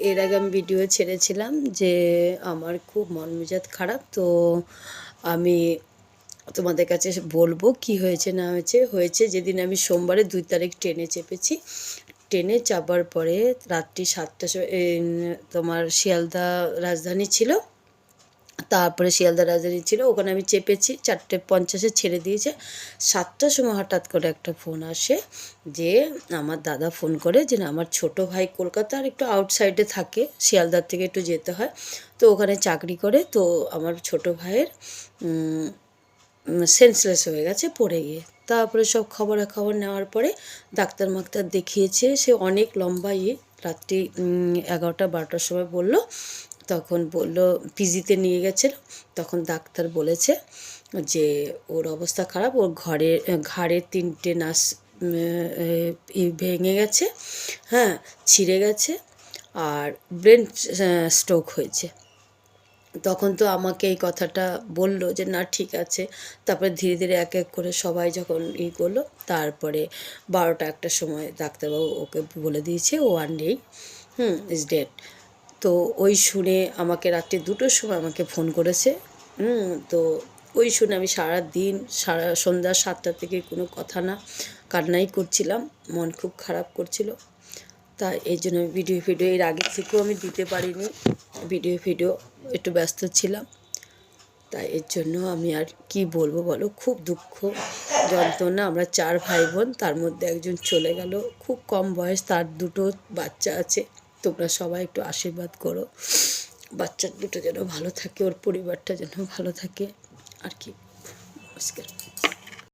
এর আগে আমি ভিডিও ছেড়েছিলাম যে আমার খুব মন মেজাজ খারাপ। তো আমি তোমাদের কাছে বলবো কি হয়েছে না হয়েছে যেদিন আমি সোমবারে 2 তারিখ ট্রেনে চেপেছি। ট্রেনে চাপার পরে রাত্রি 7টার সময় তোমার শিয়ালদা রাজধানী ছিল। তারপরে শিয়ালদা রাজধানী ছিল, ওখানে আমি চেপেছি 4:50-এ ছেড়ে দিয়েছে। 7টার সময় হঠাৎ করে একটা ফোন আসে যে আমার দাদা ফোন করে যে না আমার ছোটো ভাই কলকাতার একটু আউটসাইডে থাকে, শিয়ালদার থেকে একটু যেতে হয়, তো ওখানে চাকরি করে। তো আমার ছোটো ভাইয়ের সেন্সলেস হয়ে গেছে পড়ে গিয়ে। তারপরে সব খবরাখবর নেওয়ার পরে ডাক্তার মাক্তার দেখিয়েছে, সে অনেক লম্বা রাত্রি 11টা-12টার সময় বললো। তখন বলল পিজিতে নিয়ে গেছিলো। তখন ডাক্তার বলেছে যে ওর অবস্থা খারাপ, ওর ঘাড়ের 3টে নাস ভেঙে গেছে, হ্যাঁ ছিঁড়ে গেছে, আর ব্রেন স্ট্রোক হয়েছে। তখন তো আমাকে এই কথাটা বলল যে না ঠিক আছে। তারপরে ধীরে ধীরে এক এক করে সবাই যখন করলো, তারপরে 12টা-1টার সময় ডাক্তারবাবু ওকে বলে দিয়েছে ও আর নেই, ইজ ডেড। তো ওই শুনে আমাকে রাত্রি 2টোর সময় আমাকে ফোন করেছে। তো ওই শুনে আমি সারাদিন সন্ধ্যা 7টা থেকে কোনো কথা না, কান্নাই করছিলাম, মন খুব খারাপ করছিল। তাই এই জন্য ভিডিও এর আগে থেকেও আমি দিতে পারিনি, ভিডিও একটু ব্যস্ত ছিলাম। তাই এর জন্য আমি আর কি বলবো বলো, খুব দুঃখ যন্ত্রণা। আমরা 4 ভাই বোন, তার মধ্যে একজন চলে গেল, খুব কম বয়স, তার 2টো বাচ্চা আছে। তোমরা সবাই একটু আশীর্বাদ করো, বাচ্চা দুটো যেন ভালো থাকে, ওর পরিবারটা যেন ভালো থাকে আর কি। নমস্কার।